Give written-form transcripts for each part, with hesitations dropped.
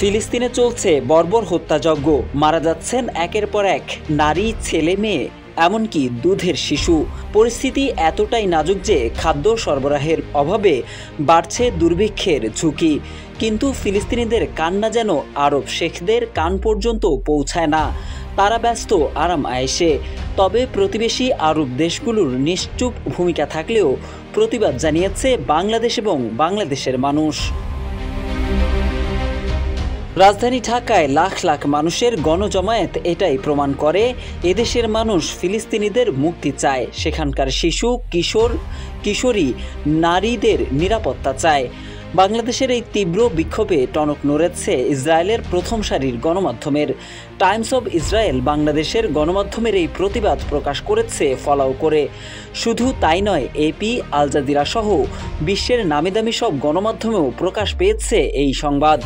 ফিলিস্তিনে চলছে বর্বর হত্যাযজ্ঞ। মারা যাচ্ছেন একের পর এক নারী, ছেলে, মেয়ে, এমনকি দুধের শিশু। পরিস্থিতি এতটাই নাজুক যে খাদ্য সরবরাহের অভাবে বাড়ছে দুর্ভিক্ষের ঝুঁকি। কিন্তু ফিলিস্তিনিদের কান্না যেন আরব শেখদের কান পর্যন্ত পৌঁছায় না। তারা ব্যস্ত আরাম আয়েশে। তবে প্রতিবেশী আরব দেশগুলোর নিশ্চুপ ভূমিকা থাকলেও প্রতিবাদ জানিয়েছে বাংলাদেশ এবং বাংলাদেশের মানুষ। রাজধানী ঢাকায় লাখ লাখ মানুষের গণজমায়েত এটাই প্রমাণ করে, এদেশের মানুষ ফিলিস্তিনিদের মুক্তি চায়, সেখানকার শিশু, কিশোর, কিশোরী, নারীদের নিরাপত্তা চায়। বাংলাদেশের এই তীব্র বিক্ষোভে টনক নড়েছে ইসরায়েলের প্রথম সারির গণমাধ্যমের। টাইমস অব ইসরায়েল বাংলাদেশের গণমাধ্যমের এই প্রতিবাদ প্রকাশ করেছে ফলাও করে। শুধু তাই নয়, এপি, আল জাজিরা সহ বিশ্বের নামিদামি সব গণমাধ্যমেও প্রকাশ পেয়েছে এই সংবাদ।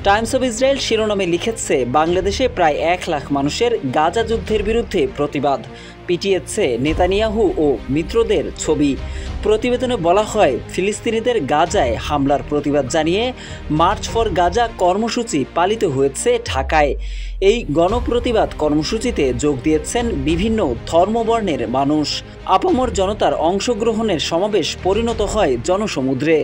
টাইমস অব ইসরায়েল শিরোনামে লিখেছে, বাংলাদেশে প্রায় 1 লাখ মানুষের গাজা যুদ্ধের বিরুদ্ধে প্রতিবাদ, পিটিয়েছে নেতানিয়াহু ও মিত্রদের ছবি। প্রতিবেদনে বলা হয়, ফিলিস্তিনিদের গাজায় হামলার প্রতিবাদ জানিয়ে মার্চ ফর গাজা কর্মসূচি পালিত হয়েছে ঢাকায়। এই গণপ্রতিবাদ কর্মসূচিতে যোগ দিয়েছেন বিভিন্ন ধর্মবর্ণের মানুষ। আপামর জনতার অংশগ্রহণের সমাবেশ পরিণত হয় জনসমুদ্রে।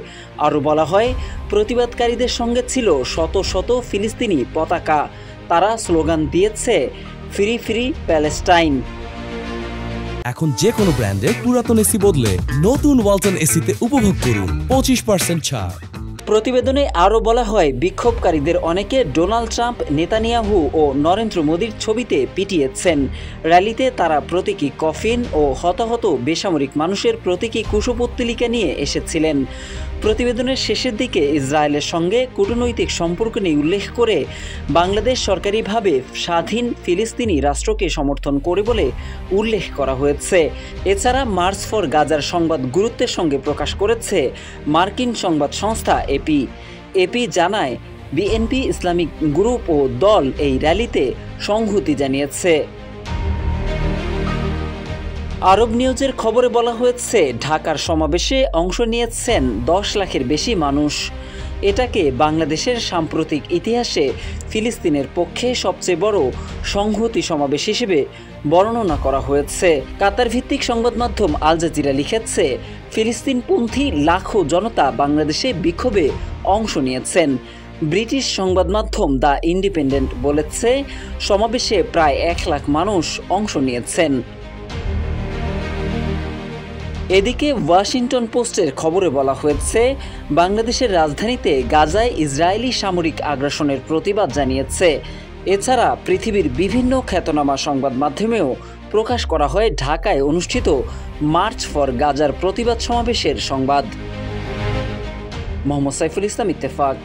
আরও বলা হয়, প্রতিবাদকারীদের সঙ্গে ছিল শত শত ফিলিস্তিনি পতাকা। তারা স্লোগান দিয়েছে, ফ্রি ফ্রি প্যালেস্টাইন। এখন যে কোনো ব্র্যান্ডের পুরাতন এসি বদলে নতুন ওয়ালটন এসিতে উপভোগ করুন 25% ছাড়। প্রতিবেদনে আরও বলা হয়, বিক্ষোভকারীদের অনেকে ডোনাল্ড ট্রাম্প, নেতানিয়াহু ও নরেন্দ্র মোদির ছবিতে পিটিয়েছেন। র্যালিতে তারা প্রতীকী কফিন ও হতাহত বেসামরিক মানুষের প্রতীকী কুশপুত্তলিকা নিয়ে এসেছিলেন। প্রতিবেদনের শেষের দিকে ইসরায়েলের সঙ্গে কূটনৈতিক সম্পর্ক নিয়ে উল্লেখ করে বাংলাদেশ সরকারিভাবে স্বাধীন ফিলিস্তিনি রাষ্ট্রকে সমর্থন করে বলে উল্লেখ করা হয়েছে। এছাড়া মার্চ ফর গাজার সংবাদ গুরুত্বের সঙ্গে প্রকাশ করেছে মার্কিন সংবাদ সংস্থা এপি। এপি জানায়, বিএনপি, ইসলামিক গ্রুপ ও দল এই র্যালিতে সংহতি জানিয়েছে। আরব নিউজের খবরে বলা হয়েছে, ঢাকার সমাবেশে অংশ নিয়েছেন 10 লাখের বেশি মানুষ। এটাকে বাংলাদেশের সাম্প্রতিক ইতিহাসে ফিলিস্তিনের পক্ষে সবচেয়ে বড় সংহতি সমাবেশ হিসেবে বর্ণনা করা হয়েছে। কাতার ভিত্তিক সংবাদ মাধ্যম আল জাজিরা লিখেছে, ফিলিস্তিনপন্থী লাখো জনতা বাংলাদেশে বিক্ষোভে অংশ নিয়েছেন। ব্রিটিশ সংবাদ মাধ্যম দ্য ইন্ডিপেন্ডেন্ট বলেছে, সমাবেশে প্রায় 1 লাখ মানুষ অংশ নিয়েছেন। এদিকে ওয়াশিংটন পোস্টের খবরে বলা হয়েছে, বাংলাদেশের রাজধানীতে গাজায় ইসরায়েলি সামরিক আগ্রাসনের প্রতিবাদ জানিয়েছে। এছাড়া পৃথিবীর বিভিন্ন খ্যাতনামা সংবাদ মাধ্যমেও প্রকাশ করা হয় ঢাকায় অনুষ্ঠিত মার্চ ফর গাজার প্রতিবাদ সমাবেশের সংবাদ। মোহাম্মদ সাইফুল ইসলাম, ইত্তেফাক।